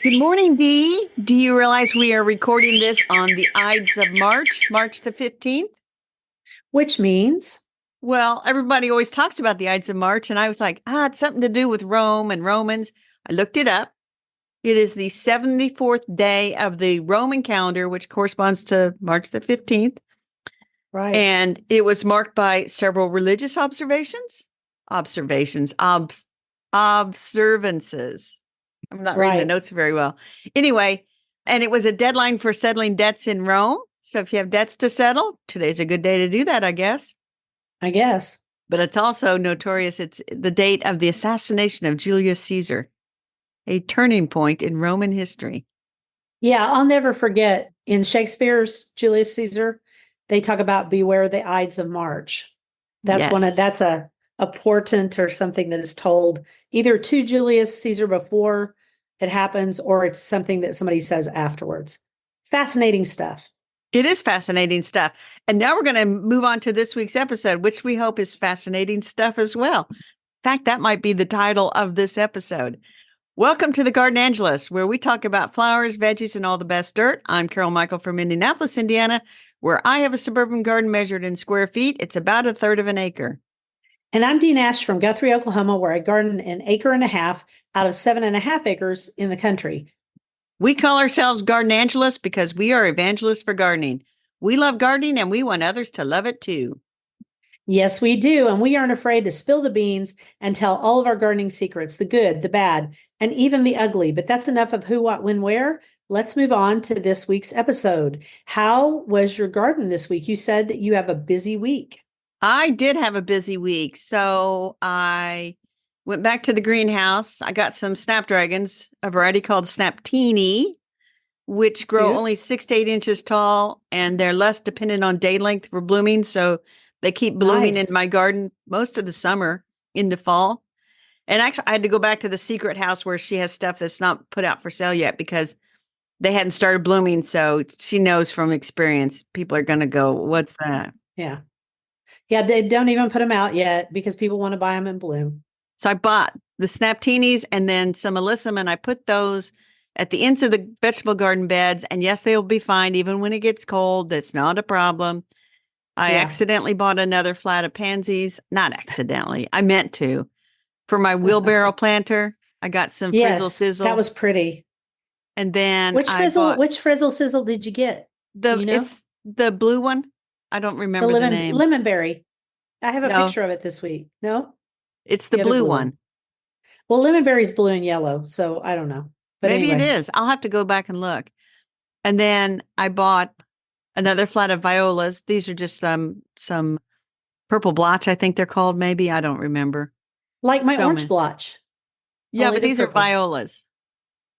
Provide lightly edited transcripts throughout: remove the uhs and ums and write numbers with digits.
Good morning, Dee. Do you realize we are recording this on the Ides of March, March the 15th? Which means, Well, everybody always talks about the Ides of March, and I was like, it's something to do with Rome and Romans. I looked it up. It is the 74th day of the Roman calendar, which corresponds to March the 15th. right, And it was marked by several religious observances. I'm not reading the right. notes very well. Anyway, and it was a deadline for settling debts in Rome. So if you have debts to settle, today's a good day to do that, I guess. I guess. But it's also notorious. It's the date of the assassination of Julius Caesar, a turning point in Roman history. Yeah, I'll never forget in Shakespeare's Julius Caesar, they talk about beware the Ides of March. Yes, That's a portent or something that is told either to Julius Caesar before it happens or it's something that somebody says afterwards. Fascinating stuff. it is fascinating stuff. And now we're going to move on to this week's episode, which we hope is fascinating stuff as well. In fact, that might be the title of this episode. Welcome to the Garden Angelus, where we talk about flowers, veggies, and all the best dirt. I'm Carol Michael from Indianapolis, Indiana, where I have a suburban garden measured in square feet. It's about a third of an acre. And I'm Dean Ash from Guthrie, Oklahoma, where I garden an acre and a half out of 7.5 acres in the country. We call ourselves Garden Angelus because we are evangelists for gardening. We love gardening and we want others to love it too. Yes, we do. And we aren't afraid to spill the beans and tell all of our gardening secrets, the good, the bad, and even the ugly. But that's enough of who, what, when, where. Let's move on to this week's episode. How was your garden this week? You said that you have a busy week. I did have a busy week, so I went back to the greenhouse. I got some snapdragons, a variety called Snaptini, which grow Cute. only 6 to 8 inches tall, and they're less dependent on day length for blooming. So they keep blooming in Nice. my garden most of the summer into fall. And actually, I had to go back to the secret house where she has stuff that's not put out for sale yet because they hadn't started blooming. So she knows from experience, people are going to go, "What's that?" Yeah. Yeah, they don't even put them out yet because people want to buy them in bloom. So I bought the Snaptinis and then some alyssum, and I put those at the ends of the vegetable garden beds. And yes, they will be fine even when it gets cold. That's not a problem. I Yeah. accidentally bought another flat of pansies. Not accidentally, I meant to. For my wheelbarrow planter, I got some frizzle Yes, that sizzle. was pretty. And then I bought Which frizzle sizzle did you get? Do you know? it's the blue one. I don't The remember the name. lemon berry. I have a No, picture of it this week. No? it's the The other blue blue one. one. Well, lemon berry's blue and yellow, so I don't know. But Maybe it anyway, is. I'll have to go back and look. And then I bought another flat of violas. These are just some purple blotch, I think they're called. Maybe I don't remember. like my So orange man, blotch, yeah, only but they're these are purple. violas.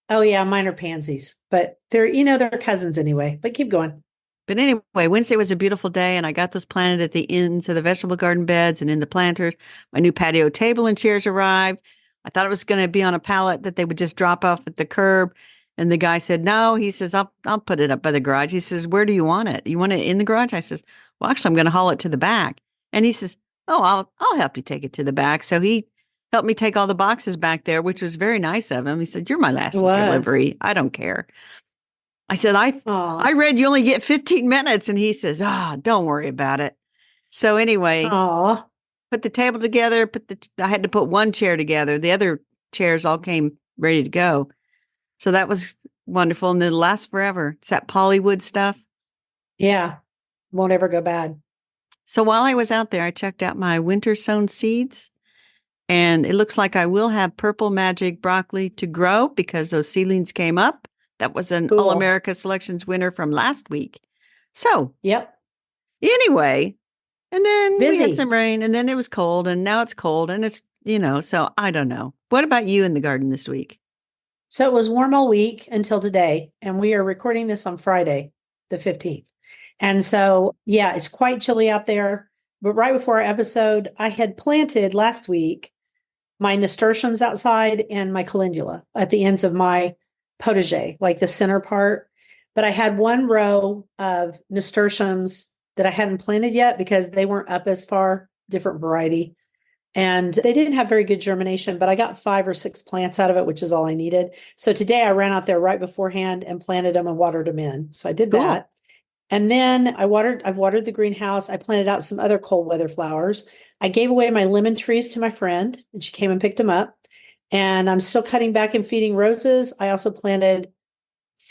Oh yeah, mine are pansies, but they're cousins anyway. But keep going. But anyway, Wednesday was a beautiful day, and I got those planted at the ends of the vegetable garden beds and in the planters. My new patio table and chairs arrived. I thought it was going to be on a pallet that they would just drop off at the curb. And the guy said, "No." He says, I'll put it up by the garage." He says, "Where do you want it? You want it in the garage?" I says, "Well, actually, I'm going to haul it to the back." And he says, "Oh, I'll help you take it to the back." So he helped me take all the boxes back there, which was very nice of him. He said, "You're my It last was. delivery. I don't care." I said, I Aw. read you only get 15 minutes. And he says, don't worry about it. So anyway, Aw. put the table together, I had to put one chair together. The other chairs all came ready to go. So that was wonderful. And then lasts forever. It's that polywood stuff. Yeah. Won't ever go bad. So while I was out there, I checked out my winter sown seeds, and it looks like I will have purple magic broccoli to grow because those seedlings came up. That was an All Cool. America Selections winner from last week. So Yep. anyway, and then we had Busy. some rain, and then it was cold, and now it's cold, and so I don't know. What about you in the garden this week? So it was warm all week until today, and we are recording this on Friday, the 15th. And so, yeah, it's quite chilly out there. But right before our episode, I had planted last week my nasturtiums outside and my calendula at the ends of my potager, like the center part. But I had one row of nasturtiums that I hadn't planted yet because they weren't up as far, different variety. And they didn't have very good germination, but I got 5 or 6 plants out of it, which is all I needed. So today I ran out there right beforehand and planted them and watered them in. So I did Cool. that. And then I've watered the greenhouse. I planted out some other cold weather flowers. I gave away my lemon trees to my friend and she came and picked them up. And I'm still cutting back and feeding roses. I also planted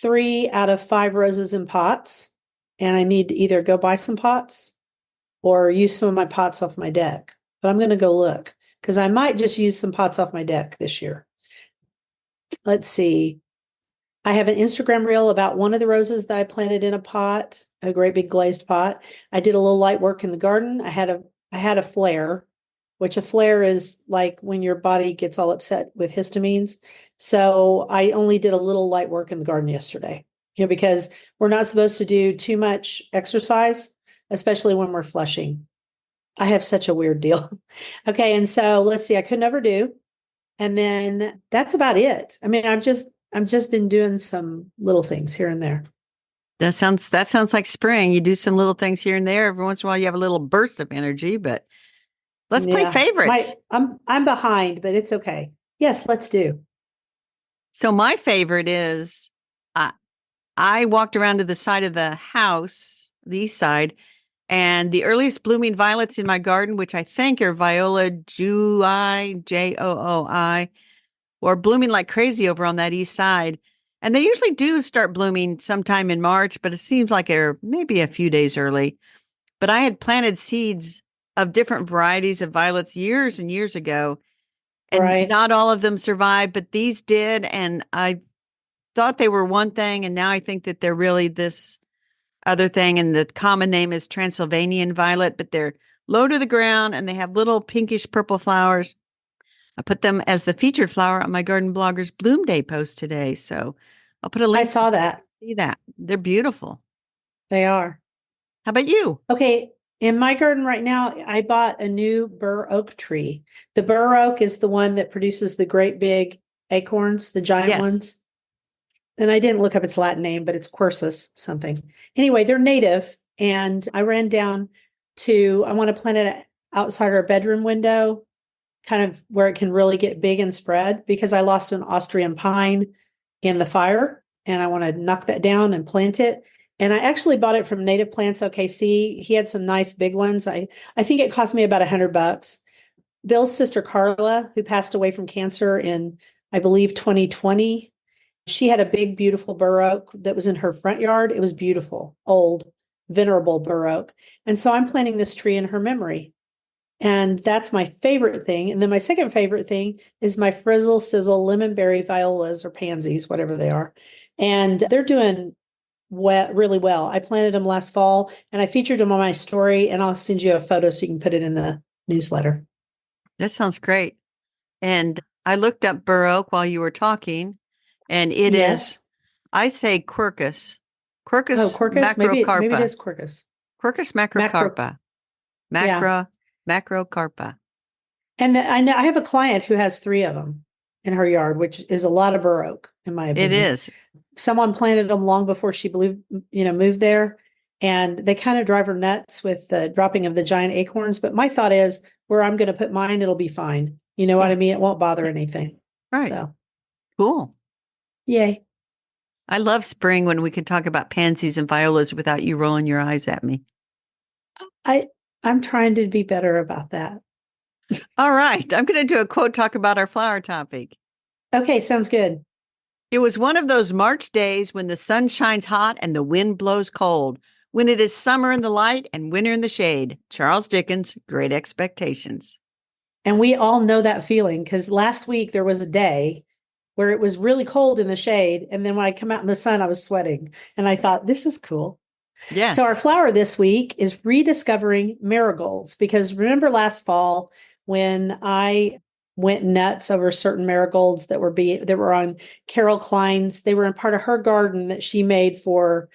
3 out of 5 roses in pots. And I need to either go buy some pots or use some of my pots off my deck. But I'm going to go look because I might just use some pots off my deck this year. Let's see. I have an Instagram reel about one of the roses that I planted in a pot, a great big glazed pot. I did a little light work in the garden. I had a flare, which a flare is like when your body gets all upset with histamines. So I only did a little light work in the garden yesterday, because we're not supposed to do too much exercise, especially when we're flushing. I have such a weird deal. Okay, and so let's see, I could never do. And then that's about it. I mean, I've just been doing some little things here and there. That sounds like spring. You do some little things here and there. Every once in a while you have a little burst of energy, but let's play Yeah. favorites. I'm behind, but it's okay. Yes, let's do. So my favorite is uh, I walked around to the side of the house, the east side, and the earliest blooming violets in my garden, which I think are Viola Jooi, Jooi, were blooming like crazy over on that east side. And they usually do start blooming sometime in March, but it seems like they're maybe a few days early. But I had planted seeds of different varieties of violets years and years ago, and Right. not all of them survived, but these did. And I thought they were one thing, and now I think that they're really this other thing. And the common name is Transylvanian violet, but they're low to the ground and they have little pinkish purple flowers. I put them as the featured flower on my Garden Bloggers Bloom Day post today. So I'll put a I link so saw you can that. see that. They're beautiful. They are. How about you? Okay. In my garden right now, I bought a new bur oak tree. The bur oak is the one that produces the great big acorns, the giant Yes. ones. And I didn't look up its Latin name, but it's Quercus something. Anyway, they're native. And I ran down I want to plant it outside our bedroom window, kind of where it can really get big and spread because I lost an Austrian pine in the fire and I want to knock that down and plant it. And I actually bought it from Native Plants OKC. He had some nice big ones. I think it cost me about $100. Bill's sister Carla, who passed away from cancer in, I believe, 2020, she had a big, beautiful bur oak that was in her front yard. It was beautiful, old, venerable bur oak. And so I'm planting this tree in her memory. And that's my favorite thing. And then my second favorite thing is my frizzle sizzle lemonberry violas or pansies, whatever they are. And they're doing really well. I planted them last fall and I featured them on my story, and I'll send you a photo so you can put it in the newsletter. That sounds great. And I looked up bur oak while you were talking, and it is, Yes. I say Quercus, Oh, Quercus Quercus. Maybe it macrocarpa, is Quercus. Quercus Macro. macrocarpa, Yeah. macrocarpa. And I know I have a client who has 3 of them in her yard, which is a lot of bur oak, in my It opinion. is. Someone planted them long before she moved there, and they kind of drive her nuts with the dropping of the giant acorns. But my thought is, where I'm going to put mine, it'll be fine. You know what Yeah. I mean? It won't bother anything. Right. So, Cool. yay! I love spring when we can talk about pansies and violas without you rolling your eyes at me. I I'm trying to be better about that. All right. I'm going to do a quote talk about our flower topic. Okay, sounds good. It was one of those March days when the sun shines hot and the wind blows cold, when it is summer in the light and winter in the shade. Charles Dickens, Great Expectations. And we all know that feeling because last week there was a day where it was really cold in the shade, and then when I come out in the sun, I was sweating, and I thought this is cool. So our Yes. flower this week is rediscovering marigolds because remember last fall when I went nuts over certain marigolds that were on Carol Klein's. They were in part of her garden that she made for,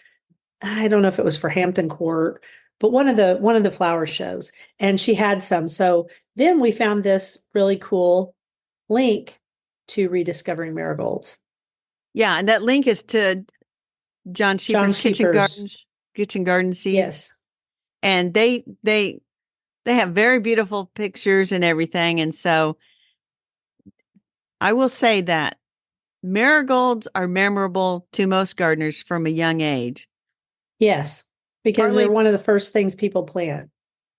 I don't know if it was for Hampton Court, but one of the flower shows, and she had some. So then we found this really cool link to rediscovering marigolds. Yeah. And that link is to John John Sheeper's Sheepers. Kitchen Garden Seeds. Yes. And they They have very beautiful pictures and everything. And so I will say that marigolds are memorable to most gardeners from a young age. Yes, because they're Partly, one of the first things people plant.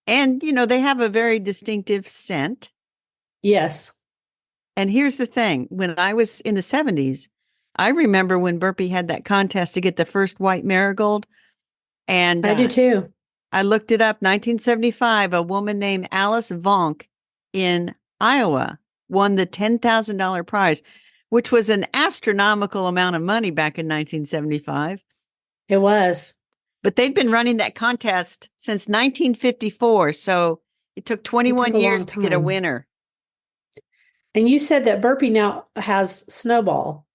and they have a very distinctive scent. Yes, And here's the thing, when I was in the 70s, I remember when Burpee had that contest to get the first white marigold. And I do too. I looked it up. 1975, a woman named Alice Vonk in Iowa won the $10,000 prize, which was an astronomical amount of money back in 1975. It was. But they'd been running that contest since 1954. So it took It took 21 a years long to get a time. winner. And you said that Burpee now has Snowball,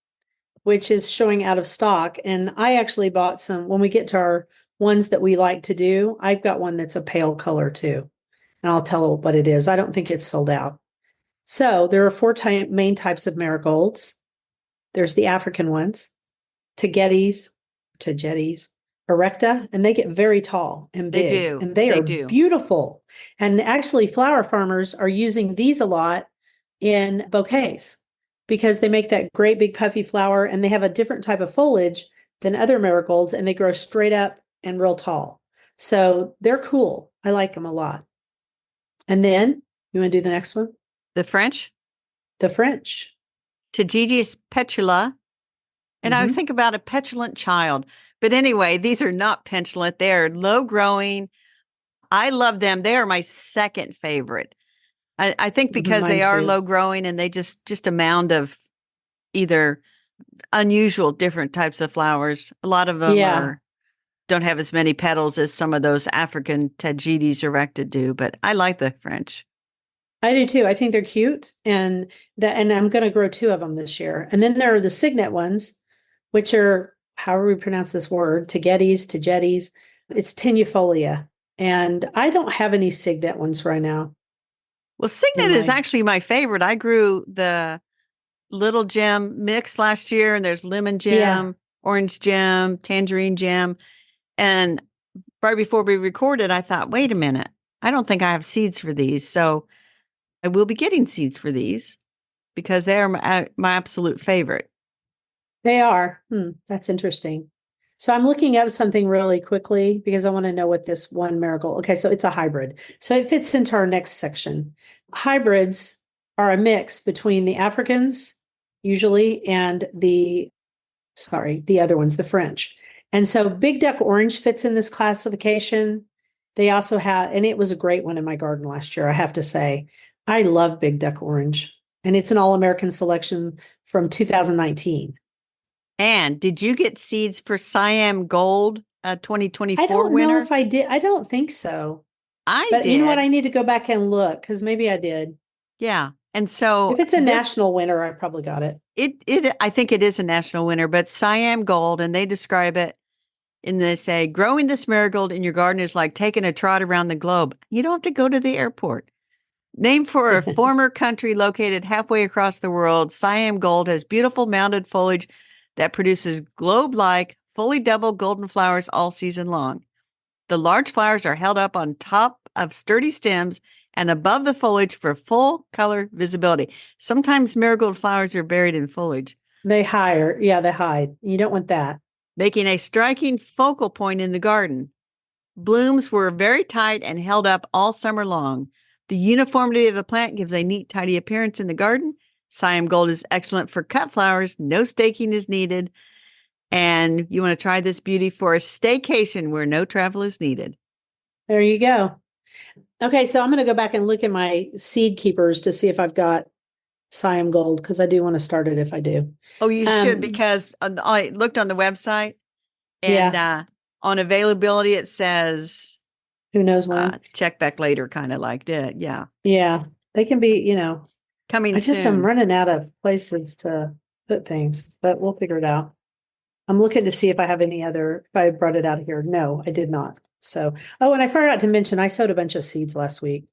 which is showing out of stock. And I actually bought some when we get to our ones that we like to do. I've got one that's a pale color too. And I'll tell what it is. I don't think it's sold out. So there are four main types of marigolds. There's the African ones, Tagetes, erecta, and they get very tall and They big, do. and they They are do. beautiful. And actually, flower farmers are using these a lot in bouquets because they make that great big puffy flower and they have a different type of foliage than other marigolds and they grow straight up and real tall. So they're cool. I like them a lot. And then you want to do the next one? The French, The French. Tagetes petula. And I always Mm-hmm. think about a petulant child. But anyway, these are not petulant. They're low growing. I love them. They are my second favorite. I think because Mine they are too. low growing and they just a mound of either unusual different types of flowers. A lot of them Yeah, are don't have as many petals as some of those African Tagetes erecta do, but I like the French. I do too. I think they're cute and I'm going to grow two of them this year. And then there are the signet ones, which are however we pronounce this word, Tagetes. It's tenuifolia. And I don't have any signet ones right now Well, in Signet is my actually my favorite. I grew the little gem mix last year, and there's lemon yeah. gem, orange gem, tangerine gem. And right before we recorded, I thought, wait a minute, I don't think I have seeds for these. So I will be getting seeds for these because they are my absolute favorite. They are. That's interesting. So I'm looking up something really quickly because I want to know what this one marigold. Okay, so it's a hybrid. So it fits into our next section. Hybrids are a mix between the Africans usually and the other ones, the French. And so Big Duck Orange fits in this classification. They also have, and it was a great one in my garden last year, I have to say. I love Big Duck Orange, and it's an All American selection from 2019. And did you get seeds for Siam Gold I 2024 don't know winner? if I did. I don't think so. I But you know what? did. I need to go back and look because maybe I did. Yeah. And so If it's a this national winner, I probably got it. it I think it is a national winner, but Siam Gold, and they describe it and they say growing this marigold in your garden is like taking a trot around the globe. You don't have to go to the airport. Named for a former country located halfway across the world, Siam Gold has beautiful mounded foliage that produces globe-like, fully double golden flowers all season long. The large flowers are held up on top of sturdy stems and above the foliage for full color visibility. Sometimes marigold flowers are buried in foliage, They hire. Yeah, they hide. You don't want that. making a striking focal point in the garden. Blooms were very tight and held up all summer long. The uniformity of the plant gives a neat, tidy appearance in the garden. Siam Gold is excellent for cut flowers. No staking is needed. And you want to try this beauty for a staycation where no travel is needed. There you go. Okay, so I'm going to go back and look at my seed keepers to see if I've got Siam Gold because I do want to start it if I do. Oh, you should, Um, because I looked on the website and yeah, on availability, it says who knows when? check back later, kind of like that. Yeah. Yeah, they can be, Coming I just am soon. running out of places to put things, but we'll figure it out. I'm looking to see if I have any other, if I brought it out of here. No, I did not. So, oh, and I forgot to mention I sowed a bunch of seeds last week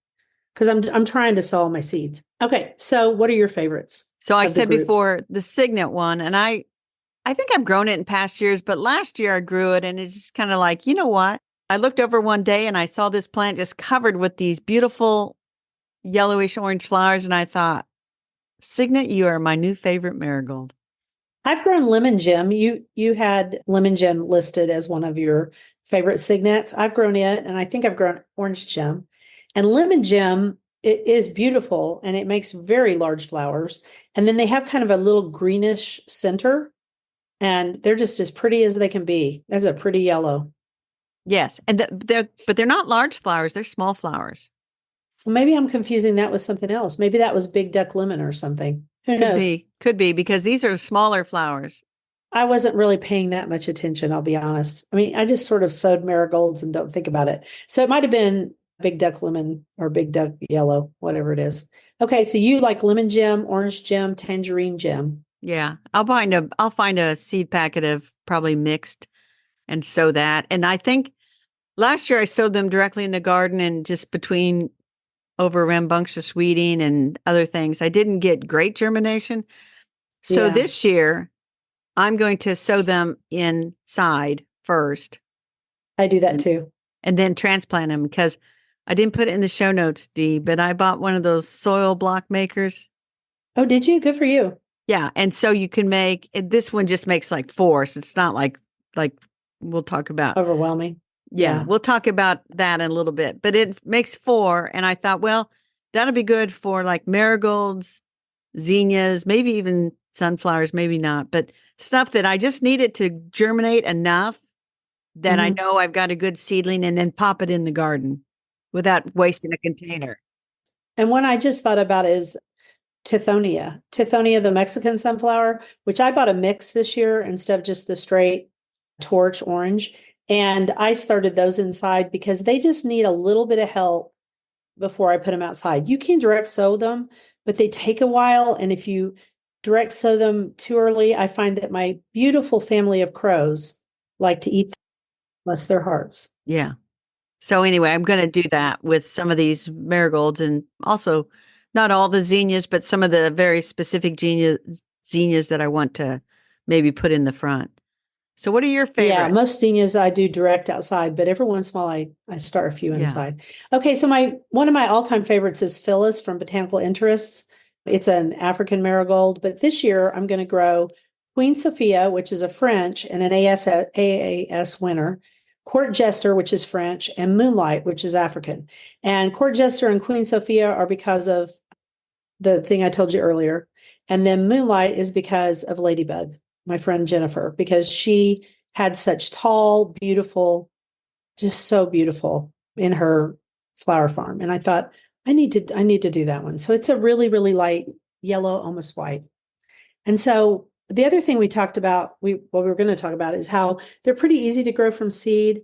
because I'm trying to sow all my seeds. Okay, so what are your favorites So I of the said groups? before the Signet one, and I think I've grown it in past years, but last year I grew it and it's just kind of like, you know what? I looked over one day and I saw this plant just covered with these beautiful yellowish orange flowers. And I thought, Signet, you are my new favorite marigold. I've grown lemon gem. You had lemon gem listed as one of your favorite signets. I've grown it, and I think I've grown orange gem. And lemon gem, it is beautiful and it makes very large flowers. And then they have kind of a little greenish center, and they're just as pretty as they can be. That's a pretty yellow. Yes. And they're not large flowers, they're small flowers. Well, maybe I'm confusing that with something else. Maybe that was big duck lemon or something. Who knows? Could be because these are smaller flowers. I wasn't really paying that much attention, I'll be honest. I mean, I just sort of sowed marigolds and don't think about it. So it might have been big duck lemon or big duck yellow, whatever it is. Okay, so you like lemon gem, orange gem, tangerine gem. Yeah. I'll find a seed packet of probably mixed and sow that. And I think last year I sowed them directly in the garden and just between over rambunctious weeding and other things. I didn't get great germination. So Yeah, this year I'm going to sow them inside first I do that and, too. and then transplant them because I didn't put it in the show notes, Dee, but I bought one of those soil block makers. Oh, did you? Good for you. Yeah. And so you can this one just makes like four. So it's not like we'll talk about. Overwhelming. Yeah, Yeah. we'll talk about that in a little bit, but it makes four. And I thought, well, that'll be good for like marigolds, zinnias, maybe even sunflowers, maybe not, but stuff that I just needed to germinate enough that I Mhm. know I've got a good seedling and then pop it in the garden without wasting a container. And one I just thought about is Tithonia, the Mexican sunflower, which I bought a mix this year instead of just the straight torch orange. And I started those inside because they just need a little bit of help before I put them outside. You can direct sow them, but they take a while. And if you direct sow them too early, I find that my beautiful family of crows like to eat them, bless their hearts. Yeah. So anyway, I'm going to do that with some of these marigolds and also not all the zinnias, but some of the very specific zinnias that I want to maybe put in the front. So what are your Yeah, favorite? most zinnias I do direct outside, but every once in a while I start a few Yeah. inside. Okay, so my one of my all-time favorites is Phyllis from Botanical Interests. It's an African marigold, but this year I'm going to grow Queen Sophia, which is a French and an AAS winner, Court Jester, which is French, and Moonlight, which is African. And Court Jester and Queen Sophia are because of the thing I told you earlier. And then Moonlight is because of Ladybug, my friend Jennifer, because she had such tall, beautiful, just so beautiful in her flower farm. And I thought, I need to do that one. So it's a really, really light yellow, almost white. And so the other thing we talked about, what we were going to talk about is how they're pretty easy to grow from seed,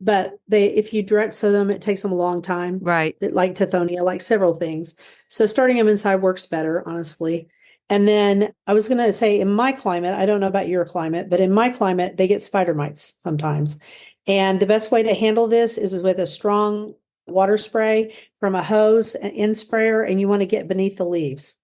but if you direct sow them, it takes them a long time. Right. Like Tithonia, like several things. So starting them inside works better, honestly. And then I was going to say, in my climate, I don't know about your climate, but in my climate, they get spider mites sometimes. And the best way to handle this is with a strong water spray from a hose and in sprayer, and you want to get beneath the leaves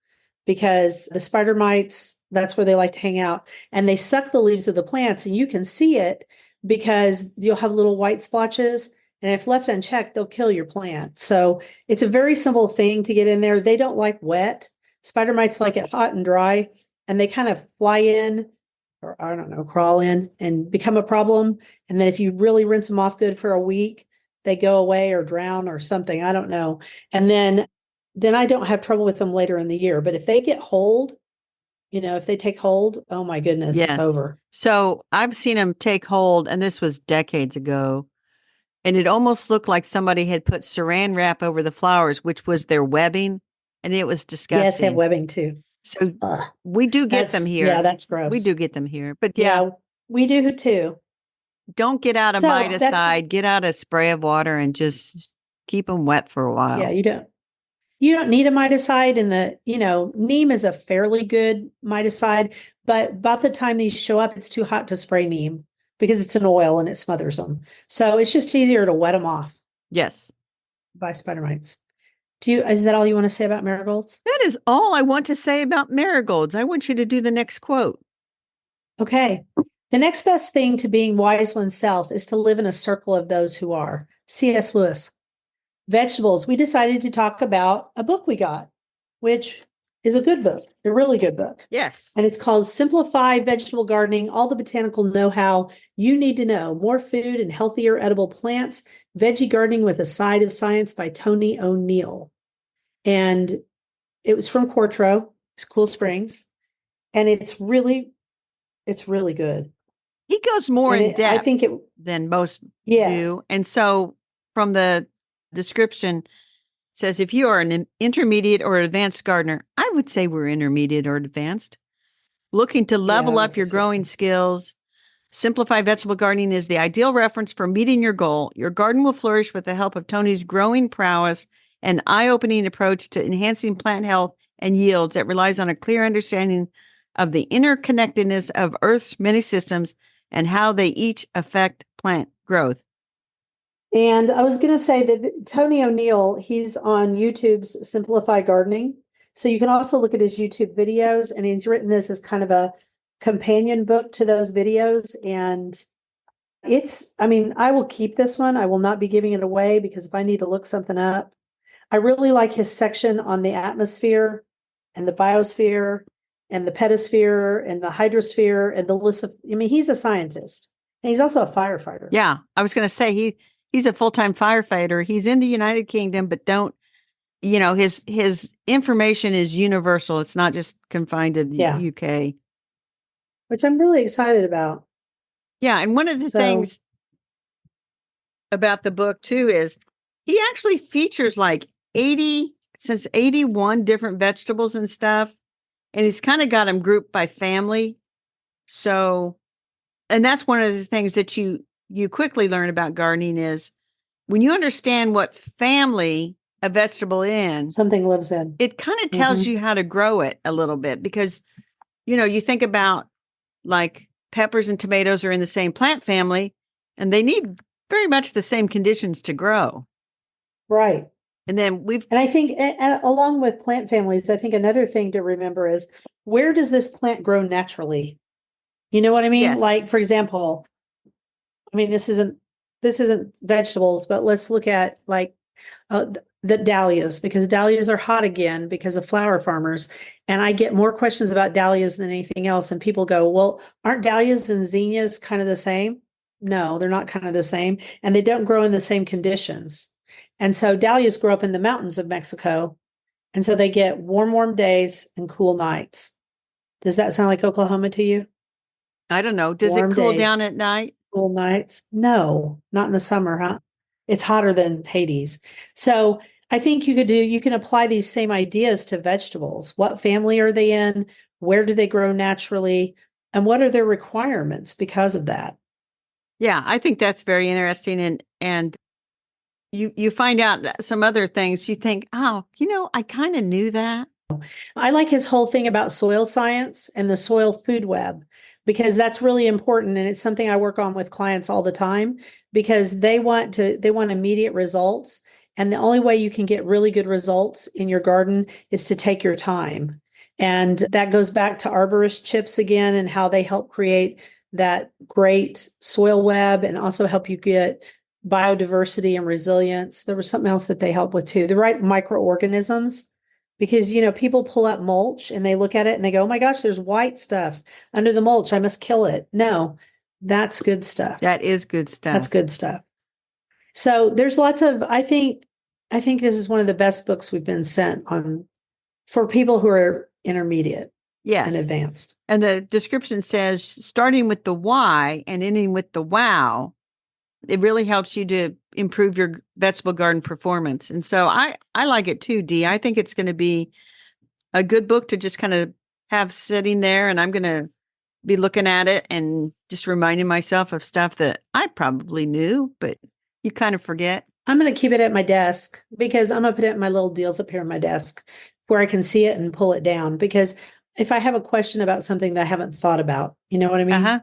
because the spider mites, that's where they like to hang out, and they suck the leaves of the plants, and you can see it because you'll have little white splotches. And if left unchecked, they'll kill your plant. So it's a very simple thing to get in there. They don't like wet. Spider mites like it hot and dry, and they kind of fly in, or I don't know, crawl in and become a problem. And then if you really rinse them off good for a week, they go away or drown or something. I don't know. And then I don't have trouble with them later in the year. But if they get hold, if they take hold, oh my goodness, it's Yes. over. So I've seen them take hold, and this was decades ago. And it almost looked like somebody had put saran wrap over the flowers, which was their webbing, and it was Yes, they have disgusting. webbing too. So Ugh, we do get them yeah, here. that's We gross. do get them here. But yeah, Yeah, we do too. don't get out a So that's, miticide, get out a spray of water and just keep them wet for a yeah, while. you don't need a miticide, and neem is a fairly good miticide, but about the time these show up, it's too hot to spray neem because it's an oil and it smothers them. So it's just easier to wet them off Yes. by spider mites. Is that all you want to say about marigolds? That is all I want to say about marigolds. I want you to do the next quote. Okay. The next best thing to being wise oneself is to live in a circle of those who are. C.S. Lewis. Vegetables. We decided to talk about a book we got, which is a good book, a really good book. Yes. And it's called Simplify Vegetable Gardening, All the Botanical Know-How You Need to Know, More Food and Healthier Edible Plants, Veggie Gardening with a Side of Science by Tony O'Neill. And it was from Quartro, Cool Springs. And it's really good. He goes more And in depth I think it than most yes. do. And so from the description, it says if you are an intermediate or advanced gardener, I would say we're intermediate or advanced, looking to level up your growing skills. Simplify Vegetable Gardening is the ideal reference for meeting your goal. Your garden will flourish with the help of Tony's growing prowess and eye-opening approach to enhancing plant health and yields that relies on a clear understanding of the interconnectedness of Earth's many systems and how they each affect plant growth. And I was going to say that Tony O'Neill, he's on YouTube's Simplify Gardening. So you can also look at his YouTube videos, and he's written this as kind of a companion book to those videos. And I will keep this one. I will not be giving it away because if I need to look something up, I really like his section on the atmosphere and the biosphere and the pedosphere and the hydrosphere and the list of, he's a scientist and he's also a firefighter. Yeah. I was going to say he's a full-time firefighter. He's in the United Kingdom, but his information is universal. It's not just confined to the UK. Which I'm really excited about. Yeah. And one of the things about the book too is he actually features like 81 different vegetables and stuff. And he's kind of got them grouped by family. So, and that's one of the things that you quickly learn about gardening is when you understand what family a vegetable in, something lives in, it kind of tells you how to grow it a little bit because, you think about like peppers and tomatoes are in the same plant family and they need very much the same conditions to grow. Right. And then I think, and along with plant families, I think another thing to remember is where does this plant grow naturally? You know what I mean? Yes. Like, for example, this isn't vegetables, but let's look at like the dahlias, because dahlias are hot again because of flower farmers. And I get more questions about dahlias than anything else. And people go, well, aren't dahlias and zinnias kind of the same? No, they're not kind of the same. And they don't grow in the same conditions. And so dahlias grow up in the mountains of Mexico. And so they get warm days and cool nights. Does that sound like Oklahoma to you? I don't know. Does it cool down at night? Cool nights? No, not in the summer, huh? It's hotter than Hades. So I think you can apply these same ideas to vegetables. What family are they in? Where do they grow naturally? And what are their requirements because of that? Yeah, I think that's very interesting. And you find out some other things. You think, oh, I kind of knew that. I like his whole thing about soil science and the soil food web, because that's really important. And it's something I work on with clients all the time because they want immediate results. And the only way you can get really good results in your garden is to take your time. And that goes back to arborist chips again and how they help create that great soil web and also help you get biodiversity and resilience. There was something else that they help with too, the right microorganisms. Because, people pull up mulch and they look at it and they go, oh my gosh, there's white stuff under the mulch. I must kill it. No, that's good stuff. That is good stuff. That's good stuff. So there's lots of, I think this is one of the best books we've been sent on for people who are intermediate and advanced. And the description says, starting with the why and ending with the wow, it really helps you to improve your vegetable garden performance. And so I like it too, Dee. I think it's going to be a good book to just kind of have sitting there, and I'm going to be looking at it and just reminding myself of stuff that I probably knew, but you kind of forget. I'm going to keep it at my desk because I'm going to put it in my little deals up here on my desk where I can see it and pull it down. Because if I have a question about something that I haven't thought about, you know what I mean? Uh-huh.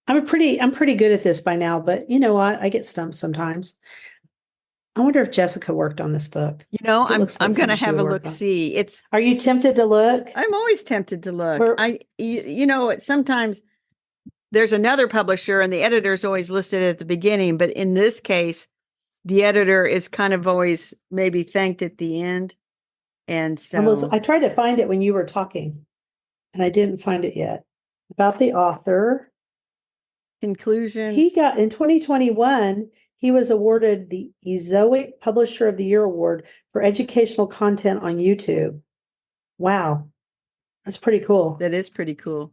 I'm pretty good at this by now, but you know what? I get stumped sometimes. I wonder if Jessica worked on this book. I'm going to have a look. See, Are you tempted to look? I'm always tempted to look. Sometimes there's another publisher and the editor is always listed at the beginning, but in this case, the editor is kind of always maybe thanked at the end. And so I tried to find it when you were talking, and I didn't find it yet. About the author. conclusions. He got in 2021, he was awarded the Ezoic Publisher of the Year Award for educational content on YouTube. Wow. That's pretty cool. That is pretty cool.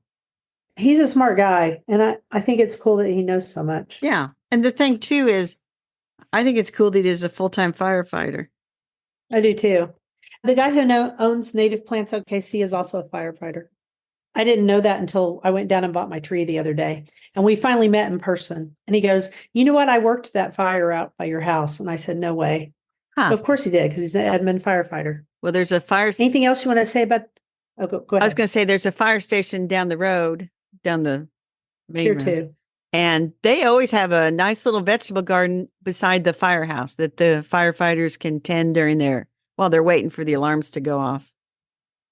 He's a smart guy, and I think it's cool that he knows so much. Yeah. And the thing too is, I think it's cool that he's a full-time firefighter. I do too. The guy who owns Native Plants OKC is also a firefighter. I didn't know that until I went down and bought my tree the other day. And we finally met in person. And he goes, "You know what? I worked that fire out by your house." And I said, "No way." Huh. Of course he did, because he's an Edmond firefighter. Well, there's a fire. Anything else you want to say about? Oh, go ahead. I was going to say there's a fire station down the road, down the main Here road. too. And they always have a nice little vegetable garden beside the firehouse that the firefighters can tend during while they're waiting for the alarms to go off.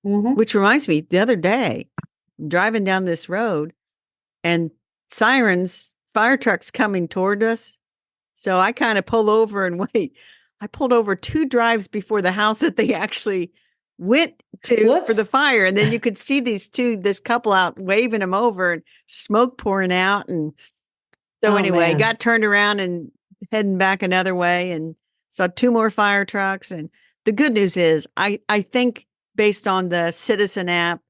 Mm-hmm. Which reminds me, the other day, I'm driving down this road and sirens, fire trucks coming toward us. So I kind of pull over and wait. I pulled over 2 drives before the house that they actually went to for the fire. And then you could see this couple out waving them over and smoke pouring out. And so anyway, man. Got turned around and heading back another way and saw 2 more fire trucks. And the good news is I think based on the Citizen app,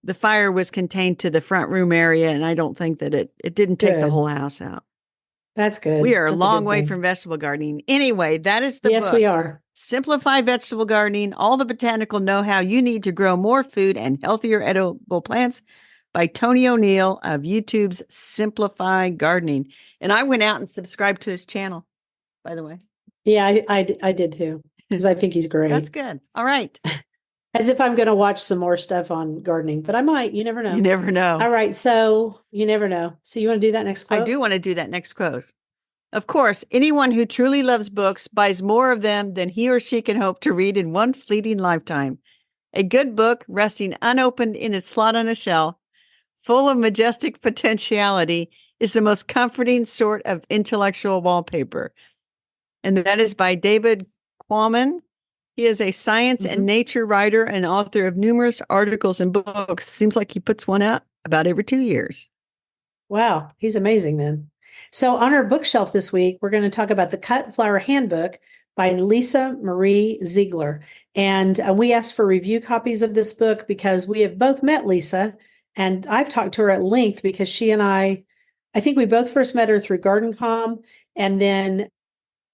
the fire was contained to the front room area. And I don't think that it didn't take the whole house out. That's good. We are That's a long way from vegetable gardening. Anyway, that is the book. Yes, we are. Simplify Vegetable Gardening, all the botanical know-how you need to grow more food and healthier edible plants by Tony O'Neill of YouTube's Simplify Gardening. And I went out and subscribed to his channel, by the way. Yeah, I did too, because I think he's great. That's good. All right. As if I'm going to watch some more stuff on gardening, but I might. You never know. You never know. All right. So you never know. So you want to do that next quote? I do want to do that next quote. Of course, anyone who truly loves books buys more of them than he or she can hope to read in one fleeting lifetime. A good book, resting unopened in its slot on a shelf, full of majestic potentiality, is the most comforting sort of intellectual wallpaper. And that is by David Quammen. He is a science and nature writer and author of numerous articles and books. Seems like he puts one out about every 2 years. Wow, he's amazing then. So on our bookshelf this week, we're going to talk about the Cut Flower Handbook by Lisa Marie Ziegler. And we asked for review copies of this book because we have both met Lisa, and I've talked to her at length because she and I think we both first met her through GardenCom, and then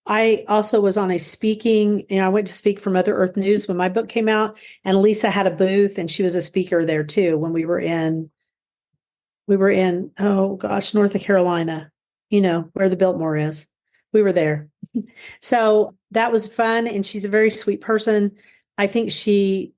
I also was on a speaking, I went to speak for Mother Earth News when my book came out, and Lisa had a booth and she was a speaker there too when we were in, oh gosh, North Carolina, where the Biltmore is. We were there. So that was fun. And she's a very sweet person. I think she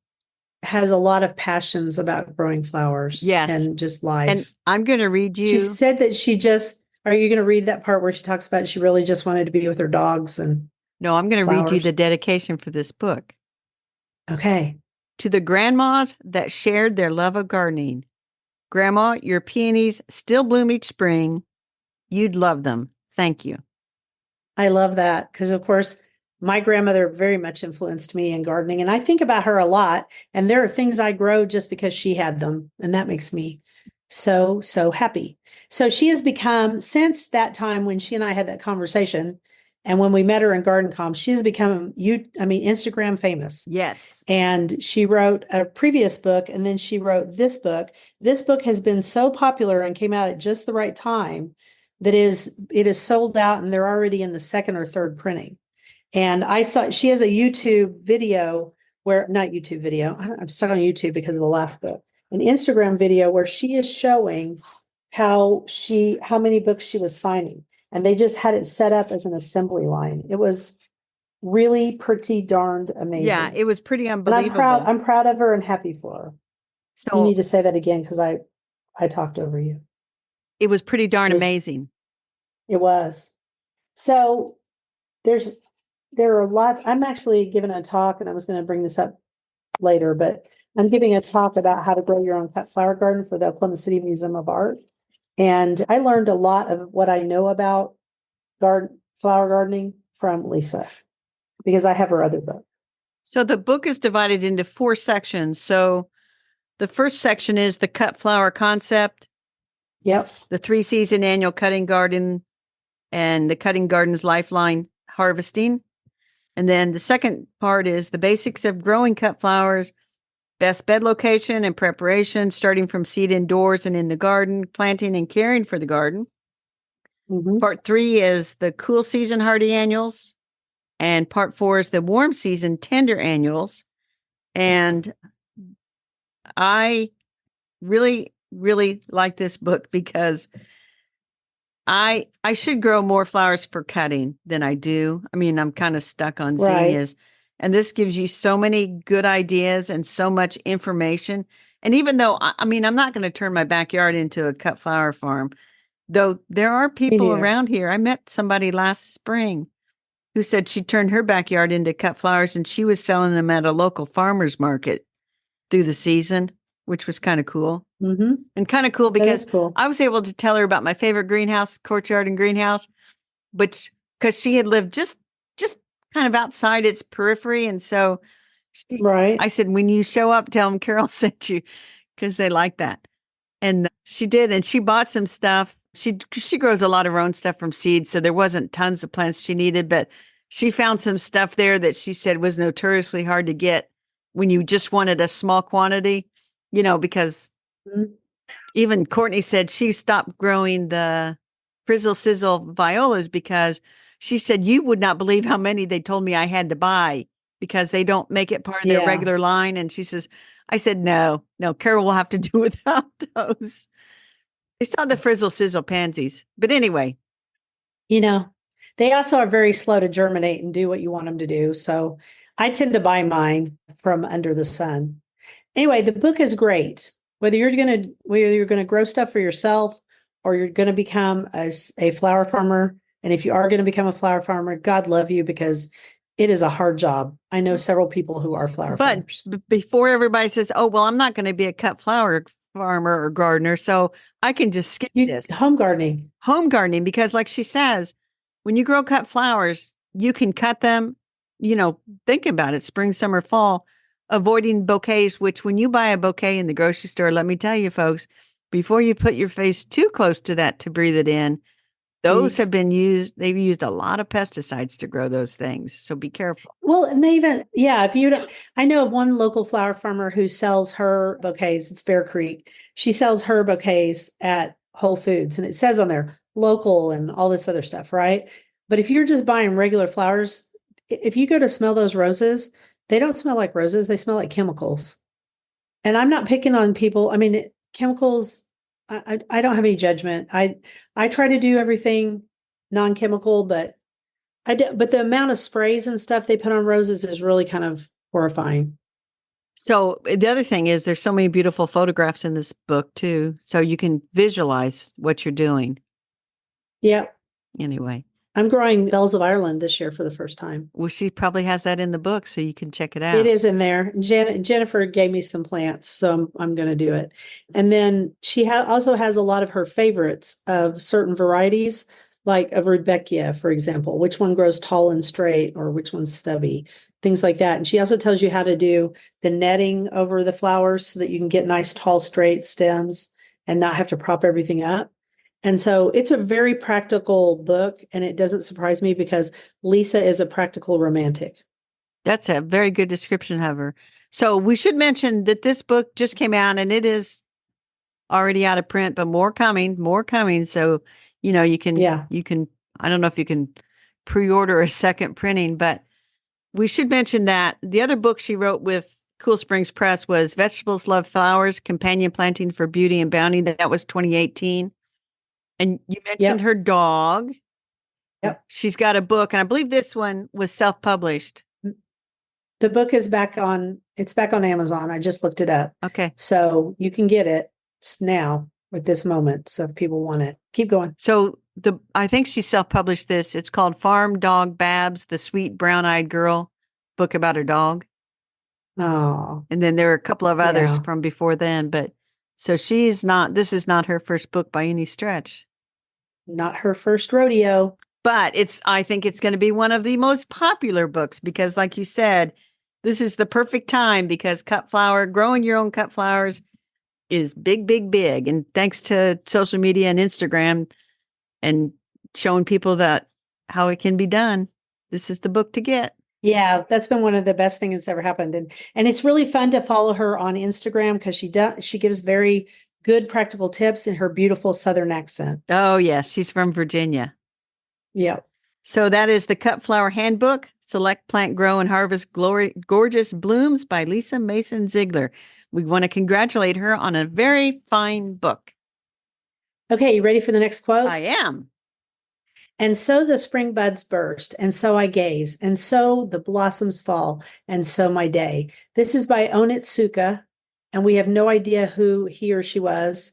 has a lot of passions about growing flowers. Yes. And just life. And I'm going to read you. She said that are you going to read that part where she talks about she really just wanted to be with her dogs and No, I'm going to read you the dedication for this book. Okay. To the grandmas that shared their love of gardening. Grandma, your peonies still bloom each spring. You'd love them. Thank you. I love that because, of course, my grandmother very much influenced me in gardening, and I think about her a lot. And there are things I grow just because she had them, and that makes me so, so happy. So she has become, since that time when she and I had that conversation, and when we met her in GardenCom, she has become, Instagram famous. Yes. And she wrote a previous book, and then she wrote this book. This book has been so popular and came out at just the right time that it is sold out, and they're already in the second or third printing. And I saw she has a YouTube video not YouTube video. I'm stuck on YouTube because of the last book. An Instagram video where she is showing how many books she was signing. And they just had it set up as an assembly line. It was really pretty darned amazing. Yeah, it was pretty unbelievable. And I'm proud of her and happy for her. So you need to say that again because I talked over you. It was pretty darn amazing. It was. So there are lots. I'm actually giving a talk, and I was going to bring this up later, but I'm giving a talk about how to grow your own cut flower garden for the Oklahoma City Museum of Art. And I learned a lot of what I know about flower gardening from Lisa because I have her other book. So the book is divided into 4 sections. So the first section is the cut flower concept, Yep. the 3-season annual cutting garden, and the cutting garden's lifeline harvesting. And then the second part is the basics of growing cut flowers, best bed location and preparation, starting from seed indoors and in the garden, planting and caring for the garden. Mm-hmm. Part 3 is the cool season hardy annuals. And part 4 is the warm season tender annuals. And I really, really like this book because I should grow more flowers for cutting than I do. I mean, I'm kind of stuck on Right. zinnias. And this gives you so many good ideas and so much information. And even though, I mean, I'm not going to turn my backyard into a cut flower farm, though there are Me people neither. around here. I met somebody last spring who said she turned her backyard into cut flowers and she was selling them at a local farmer's market through the season, which was kind of cool. Mm-hmm. And kind of cool That is because cool. I was able to tell her about my favorite greenhouse, courtyard and greenhouse, but because she had lived just kind of outside its periphery. And so I Right. said, when you show up, tell them Carol sent you because they like that. And she did. And she bought some stuff. She grows a lot of her own stuff from seeds. So there wasn't tons of plants she needed, but she found some stuff there that she said was notoriously hard to get when you just wanted a small quantity, because Mhm. even Courtney said she stopped growing the frizzle sizzle violas because she said you would not believe how many they told me I had to buy because they don't make it part of their Yeah. regular line. And she says, I said, no, Carol will have to do without those. I saw the frizzle sizzle pansies. But anyway, You know, they also are very slow to germinate and do what you want them to do. So I tend to buy mine from under the sun. Anyway, the book is great. Whether you're gonna grow stuff for yourself or you're gonna become a flower farmer, and if you are gonna become a flower farmer, God love you because it is a hard job. I know several people who are flower but farmers. before everybody says, oh, well, I'm not going to be a cut flower farmer or gardener, so I can just skip You this. home gardening. Home gardening, because like she says, when you grow cut flowers, you can cut them, think about it, spring, summer, fall, avoiding bouquets, which when you buy a bouquet in the grocery store, let me tell you folks, before you put your face too close to that to breathe it in, those have been used, they've used a lot of pesticides to grow those things. So be careful. Well, and they even, yeah, if you don't, I know of one local flower farmer who sells her bouquets. It's Bear Creek. She sells her bouquets at Whole Foods, and it says on there local and all this other stuff, right? But if you're just buying regular flowers, if you go to smell those roses, they don't smell like roses, they smell like chemicals. And I'm not picking on people. I mean, chemicals, I don't have any judgment. I try to do everything non-chemical, but but the amount of sprays and stuff they put on roses is really kind of horrifying. So the other thing is there's so many beautiful photographs in this book too. So you can visualize what you're doing. Yeah. Anyway, I'm growing bells of Ireland this year for the first time. well, she probably has that in the book, so you can check it It out. is in there. Jennifer gave me some plants, so I'm going to do it. And then she also has a lot of her favorites of certain varieties, like of Rudbeckia, for example, which one grows tall and straight or which one's stubby, things like that. And she also tells you how to do the netting over the flowers so that you can get nice, tall, straight stems and not have to prop everything up. And so it's a very practical book, and it doesn't surprise me because Lisa is a practical romantic. That's a very good description of her. So we should mention that this book just came out and it is already out of print, but more coming, more coming. So, Yeah. you can, I don't know if you can pre-order a second printing, but we should mention that the other book she wrote with Cool Springs Press was Vegetables Love Flowers, Companion Planting for Beauty and Bounty. That was 2018. And you mentioned Yep. her dog. Yep. She's got a book, and I believe this one was self-published. The book is it's back on Amazon. I just looked it up. Okay. So you can get it now at this moment. So if people want it, keep going. So I think she self-published this. It's called Farm Dog Babs, the Sweet Brown-Eyed Girl, book about her dog. Oh, And then there are a couple of others yeah. from before then, but So this is not her first book by any stretch. Not her first rodeo. But I think it's going to be one of the most popular books because, like you said, this is the perfect time because growing your own cut flowers is big, big, big. And thanks to social media and Instagram and showing people that how it can be done, this is the book to get. Yeah, that's been one of the best things that's ever happened. And it's really fun to follow her on Instagram because she gives very good practical tips in her beautiful Southern accent. Oh, yes. She's from Virginia. Yeah. So that is the Cut Flower Handbook, Select Plant, Grow, and Harvest Gorgeous Blooms by Lisa Mason Ziegler. We want to congratulate her on a very fine book. Okay, you ready for the next quote? I am. And so the spring buds burst, and so I gaze, and so the blossoms fall, and so my day. This is by Onitsuka, and we have no idea who he or she was,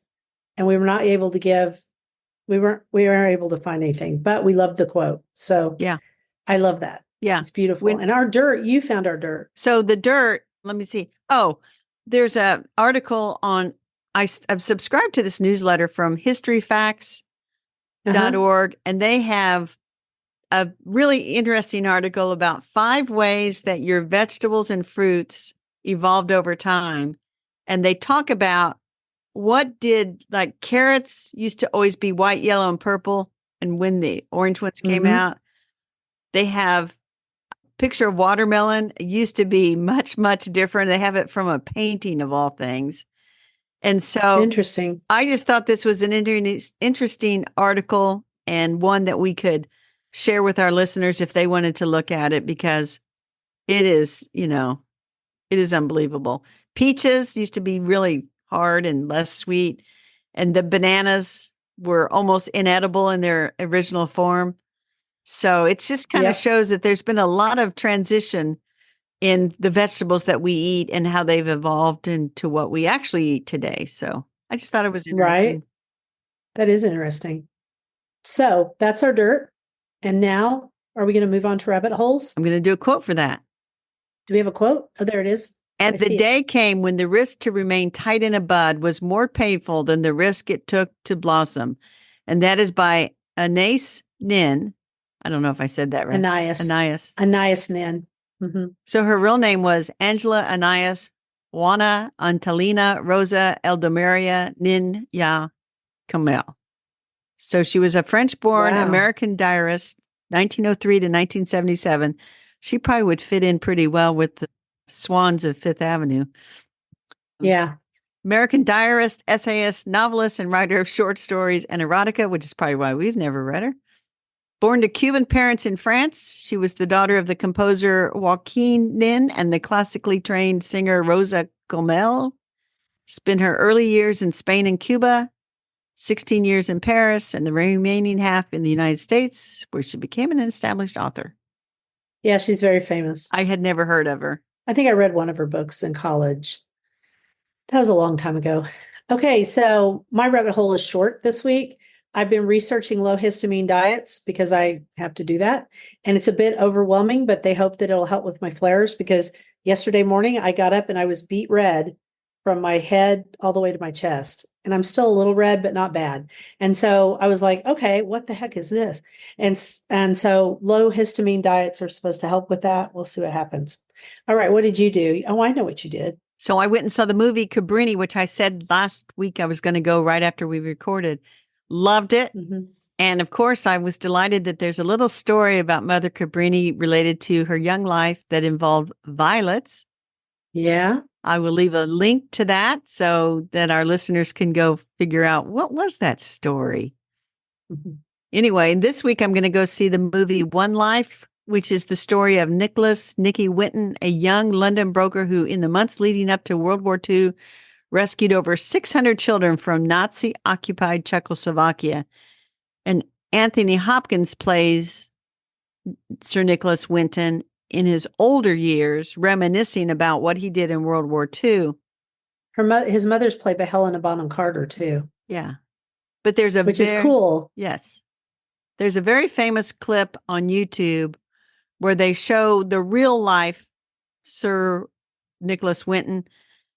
and we weren't able to find anything, but we love the quote. So yeah, I love that. Yeah. It's beautiful. And our dirt, you found our dirt. So the dirt, let me see. Oh, there's an article on, I've subscribed to this newsletter from historyfacts.org, and they have a really interesting article about 5 ways that your vegetables and fruits evolved over time. And they talk about like carrots used to always be white, yellow, and purple. And when the orange ones came out, they have picture of watermelon. It used to be much, much different. They have it from a painting of all things. And so interesting. I just thought this was an interesting article and one that we could share with our listeners if they wanted to look at it, because it is, it is unbelievable. Peaches used to be really hard and less sweet, and the bananas were almost inedible in their original form. So it just kind of shows that there's been a lot of transition in the vegetables that we eat and how they've evolved into what we actually eat today. So I just thought it was interesting. Right. That is interesting. So that's our dirt. And now, are we going to move on to rabbit holes? I'm going to do a quote for that. Do we have a quote? Oh, there it is. And the day came when the risk to remain tight in a bud was more painful than the risk it took to blossom. And that is by Anais Nin. I don't know if I said that right. Anais Nin. Mm-hmm. So her real name was Angela Anais Juana Antalina Rosa Eldomeria Nin Ya Kamel. So she was a French-born American diarist, 1903 to 1977. She probably would fit in pretty well with the swans of Fifth Avenue. Yeah. American diarist, essayist, novelist, and writer of short stories and erotica, which is probably why we've never read her. Born to Cuban parents in France, she was the daughter of the composer Joaquin Nin and the classically trained singer Rosa Comel. Spent her early years in Spain and Cuba, 16 years in Paris, and the remaining half in the United States, where she became an established author. Yeah, she's very famous. I had never heard of her. I think I read one of her books in college. That was a long time ago. Okay, so my rabbit hole is short this week. I've been researching low histamine diets because I have to do that. And it's a bit overwhelming, but they hope that it'll help with my flares, because yesterday morning I got up and I was beet red from my head all the way to my chest. And I'm still a little red, but not bad. And so I was like, okay, what the heck is this? And so low histamine diets are supposed to help with that. We'll see what happens. All right, what did you do? Oh, I know what you did. So I went and saw the movie Cabrini, which I said last week I was going to go right after we recorded. Loved it. Mm-hmm. And of course, I was delighted that there's a little story about Mother Cabrini related to her young life that involved violets. Yeah. I will leave a link to that so that our listeners can go figure out what was that story. Mm-hmm. Anyway, this week I'm going to go see the movie One Life, which is the story of Nicky Winton, a young London broker who, in the months leading up to World War II, rescued over 600 children from Nazi-occupied Czechoslovakia. And Anthony Hopkins plays Sir Nicholas Winton in his older years, reminiscing about what he did in World War II. His mother's played by Helena Bonham Carter, too. Yeah. But there's which is cool. Yes. There's a very famous clip on YouTube where they show the real life Sir Nicholas Winton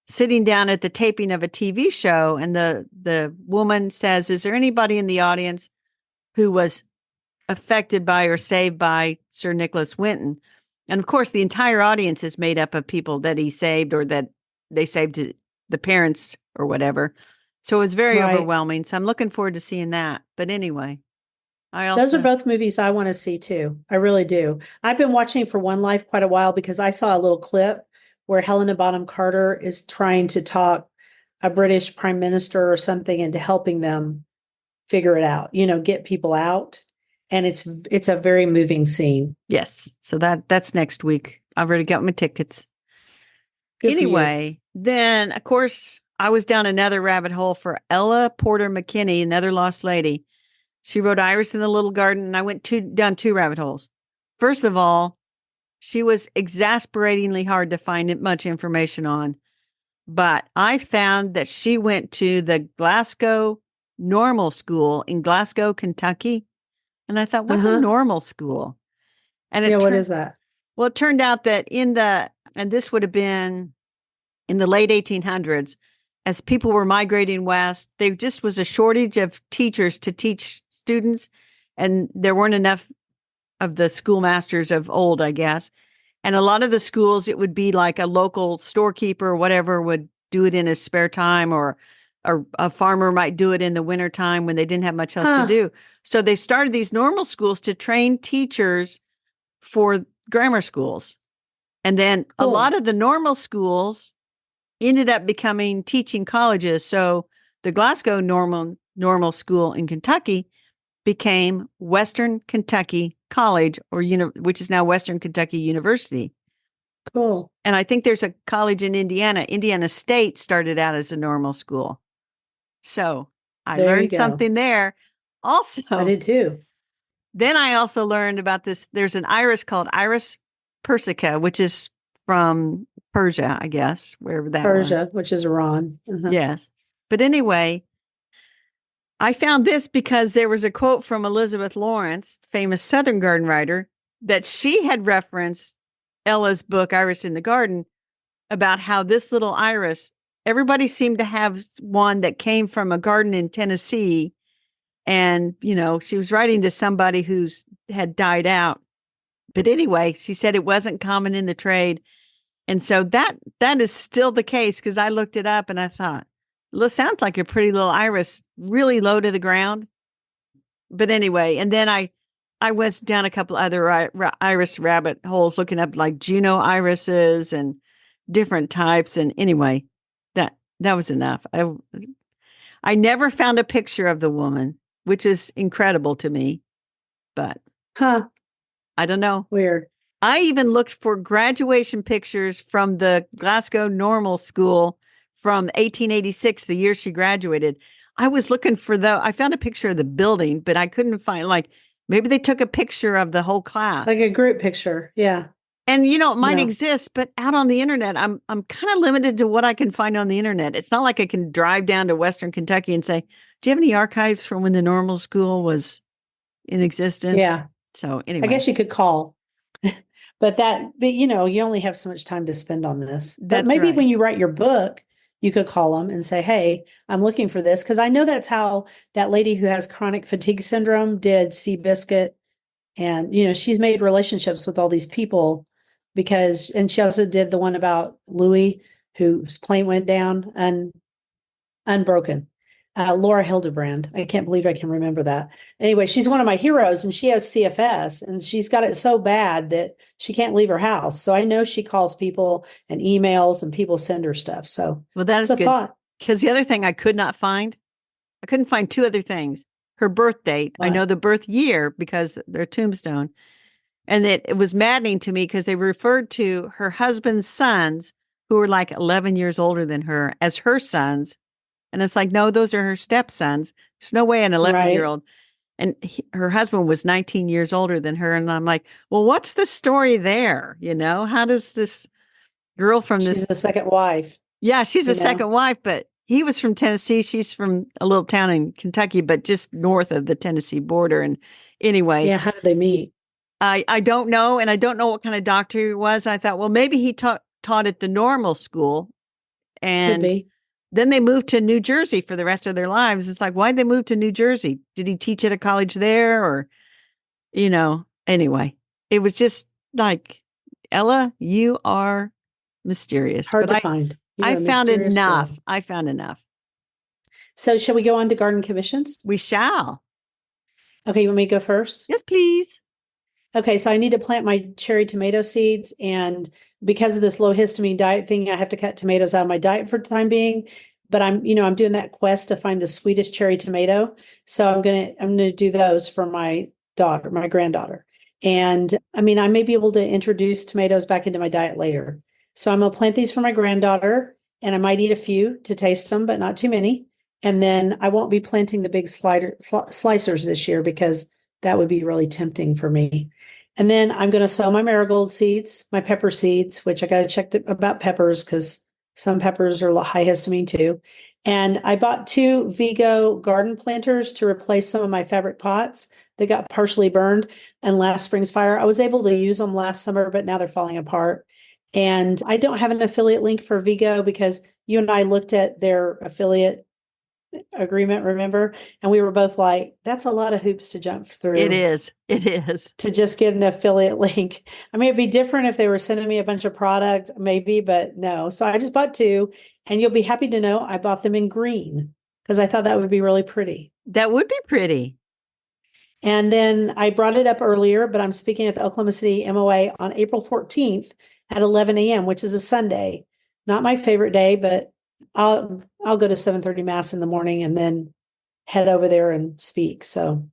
sitting down at the taping of a TV show, and the woman says, "Is there anybody in the audience who was affected by or saved by Sir Nicholas Winton?" And of course, the entire audience is made up of people that he saved or that they saved to the parents or whatever. So it was very Right. overwhelming. So I'm looking forward to seeing that. But anyway, I Those are also, both movies I want to see too. I really do. I've been watching For One Life quite a while because I saw a little clip where Helena Bonham Carter is trying to talk a British prime minister or something into helping them figure it out, get people out. And it's a very moving scene. yes. So that's next week. I've already got my tickets. Good for you. Anyway, then of course I was down another rabbit hole for Ella Porter McKinney, another lost lady. She wrote Iris in the Little Garden, and I went down two rabbit holes. First of all, she was exasperatingly hard to find much information on, but I found that she went to the Glasgow Normal School in Glasgow, Kentucky. And I thought, what's a Uh-huh. normal school? And Yeah, what is that? it turned out that and this would have been in the late 1800s, as people were migrating west, there just was a shortage of teachers to teach students, and there weren't enough of the schoolmasters of old, I guess. And a lot of the schools, it would be like a local storekeeper or whatever would do it in his spare time, or a farmer might do it in the wintertime when they didn't have much else to Huh. do. So they started these normal schools to train teachers for grammar schools. And then a lot Cool. of the normal schools ended up becoming teaching colleges. So the Glasgow normal school in Kentucky became Western Kentucky College, which is now Western Kentucky University. Cool. And I think there's a college in Indiana. Indiana State started out as a normal school. So I There you learned go. something there. I Also, did too. then I also learned about this. There's an iris called Iris persica, which is from Persia, I guess, wherever that was. Persia, which is Iran. Uh-huh. Yes. But anyway, I found this because there was a quote from Elizabeth Lawrence, famous Southern garden writer, that she had referenced Ella's book, Iris in the Garden, about how this little iris, everybody seemed to have one that came from a garden in Tennessee. And, she was writing to somebody who's had died out. But anyway, she said it wasn't common in the trade. And so that is still the case, because I looked it up and I thought, well, it sounds like a pretty little iris, really low to the ground. But anyway, and then I was down a couple other iris rabbit holes looking up like Juno irises and different types. And anyway, that was enough. I never found a picture of the woman, which is incredible to me, but Huh. I don't know. Weird. I even looked for graduation pictures from the Glasgow Normal School from 1886, the year she graduated. I was looking for I found a picture of the building, but I couldn't find, like, maybe they took a picture of the whole class. Like a group picture. Yeah. And it might No. exist, but out on the internet, I'm kind of limited to what I can find on the internet. It's not like I can drive down to Western Kentucky and say, "Do you have any archives from when the normal school was in existence?" Yeah. So I anyway, guess you could call. But you only have so much time to spend on this. But that's maybe right. when you write your book, you could call them and say, "Hey, I'm looking for this." Because I know that's how that lady who has chronic fatigue syndrome did Seabiscuit. And, she's made relationships with all these people and she also did the one about Louis, whose plane went down unbroken. Laura Hildebrand. I can't believe I can remember that. Anyway, she's one of my heroes and she has CFS and she's got it so bad that she can't leave her house. So I know she calls people and emails and people send her stuff. So Well, that it's is a good. thought. Because the other thing I couldn't find two other things. Her birth date. I know What? the birth year because their tombstone. And it was maddening to me because they referred to her husband's sons, who were like 11 years older than her, as her sons. And it's like, no, those are her stepsons. There's no way an 11-year Right. old. And her husband was 19 years older than her. And I'm like, well, what's the story there? How does this girl from She's this? the second wife, Yeah, she's a you know. second wife, but he was from Tennessee. She's from a little town in Kentucky, but just north of the Tennessee border. And anyway, Yeah, how did they meet? I don't know. And I don't know what kind of doctor he was. I thought, well, maybe he taught at the normal school. Could And be. then they moved to New Jersey for the rest of their lives. It's like, why'd they move to New Jersey? Did he teach at a college there? Or, anyway, it was just like, Ella, you are mysterious. Hard But to I, find. I You're a found mysterious enough. girl. I found enough. So shall we go on to garden commissions? We shall. Okay, you want me to go first? Yes, please. Okay, so I need to plant my cherry tomato seeds, and because of this low histamine diet thing, I have to cut tomatoes out of my diet for the time being. But I'm doing that quest to find the sweetest cherry tomato. So I'm gonna do those for my daughter, my granddaughter. And I mean, I may be able to introduce tomatoes back into my diet later. So I'm gonna plant these for my granddaughter, and I might eat a few to taste them, but not too many. And then I won't be planting the big slicers this year because that would be really tempting for me. And then I'm going to sow my marigold seeds, my pepper seeds, which I got to check about peppers because some peppers are high histamine too. And I bought 2 Vigo garden planters to replace some of my fabric pots that got partially burned in last spring's fire. I was able to use them last summer, but now they're falling apart. And I don't have an affiliate link for Vigo because you and I looked at their affiliate agreement, remember? And we were both like, that's a lot of hoops to jump It through is. It is. to just get an affiliate link. I mean, it'd be different if they were sending me a bunch of product, maybe, but no. So I just bought 2, and you'll be happy to know I bought them in green because I thought that would be really pretty. That would be pretty. And then I brought it up earlier, but I'm speaking at the Oklahoma City MOA on April 14th at 11 a.m., which is a Sunday. Not my favorite day, but I'll go to 7:30 mass in the morning and then head over there and speak. So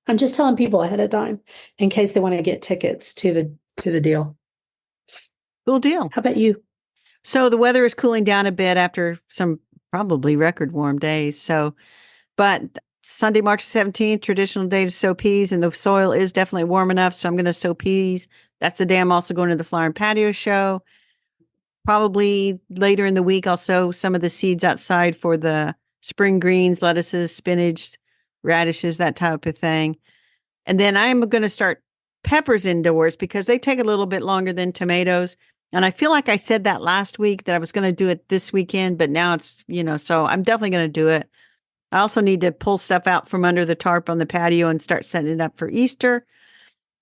I'm just telling people ahead of time in case they want to get tickets to the deal. Cool deal. How about you? So the weather is cooling down a bit after some probably record warm days. But Sunday, March 17th, traditional day to sow peas, and the soil is definitely warm enough. So I'm going to sow peas. That's the day I'm also going to the flower and patio show. Probably later in the week, I'll sow some of the seeds outside for the spring greens, lettuces, spinach, radishes, that type of thing. And then I'm going to start peppers indoors because they take a little bit longer than tomatoes. And I feel like I said that last week that I was going to do it this weekend, but now it's, so I'm definitely going to do it. I also need to pull stuff out from under the tarp on the patio and start setting it up for Easter.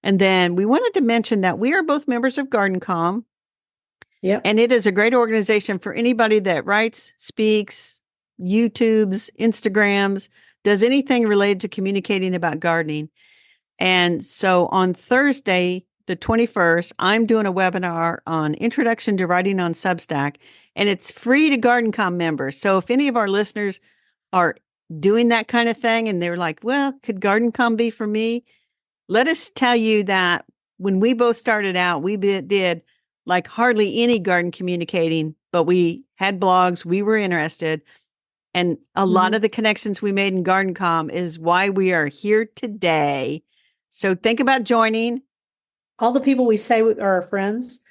And then we wanted to mention that we are both members of GardenCom. Yep. And it is a great organization for anybody that writes, speaks, YouTubes, Instagrams, does anything related to communicating about gardening. And so on Thursday, the 21st, I'm doing a webinar on Introduction to Writing on Substack, and it's free to GardenCom members. So if any of our listeners are doing that kind of thing and they're like, well, could GardenCom be for me? Let us tell you that when we both started out, we did like hardly any garden communicating, but we had blogs, we were interested. And a lot of the connections we made in GardenCom is why we are here today. So think about joining. All the people we say are our friends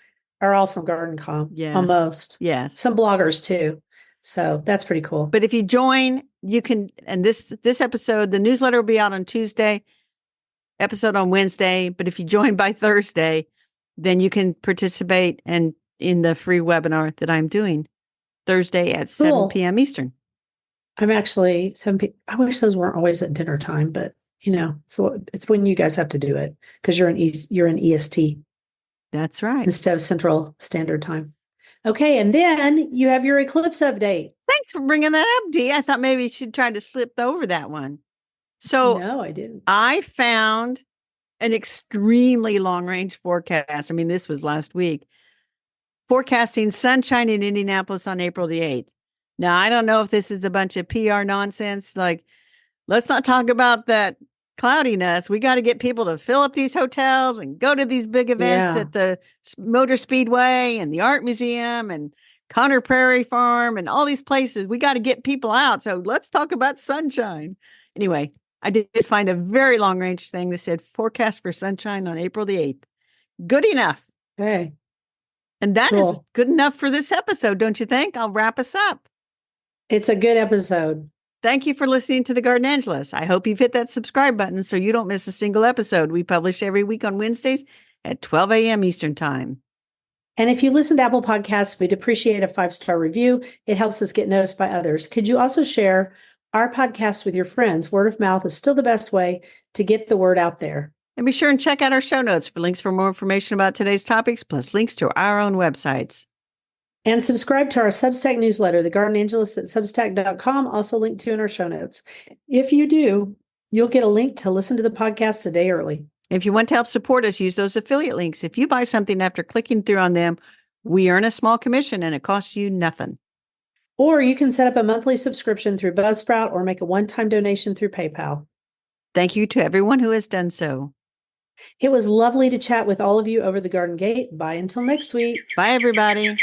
are all from GardenCom. Yes. Almost. Yes. Some bloggers too. So that's pretty cool. But if you join, you can, and this episode, the newsletter will be out on Tuesday, episode on Wednesday. But if you join by Thursday, then you can participate in the free webinar that I'm doing Thursday at 7 p.m. Eastern. I'm actually 7 p.m. I wish those weren't always at dinner time, but so it's when you guys have to do it because you're in EST. That's right. Instead of Central Standard Time. Okay, and then you have your eclipse update. Thanks for bringing that up, Dee. I thought maybe you should try to slip over that one. So no, I didn't. I found an extremely long range forecast. I mean, this was last week. Forecasting sunshine in Indianapolis on April the 8th. Now, I don't know if this is a bunch of PR nonsense. Like, let's not talk about that cloudiness. We got to get people to fill up these hotels and go to these big events at the Motor Speedway and the Art Museum and Conner Prairie Farm and all these places. We got to get people out. So let's talk about sunshine. Anyway, I did find a very long range thing that said forecast for sunshine on April the 8th. Good enough. Okay. And that is good enough for this episode, don't you think? I'll wrap us up. It's a good episode. Thank you for listening to The Garden Angelist. I hope you've hit that subscribe button so you don't miss a single episode. We publish every week on Wednesdays at 12 a.m. Eastern Time. And if you listen to Apple Podcasts, we'd appreciate a 5-star review. It helps us get noticed by others. Could you also share our podcast with your friends? Word of mouth is still the best way to get the word out there. And be sure and check out our show notes for links for more information about today's topics, plus links to our own websites. And subscribe to our Substack newsletter, The Garden Angelist at substack.com, also linked to in our show notes. If you do, you'll get a link to listen to the podcast a day early. If you want to help support us, use those affiliate links. If you buy something after clicking through on them, we earn a small commission and it costs you nothing. Or you can set up a monthly subscription through Buzzsprout or make a one-time donation through PayPal. Thank you to everyone who has done so. It was lovely to chat with all of you over the garden gate. Bye until next week. Bye, everybody.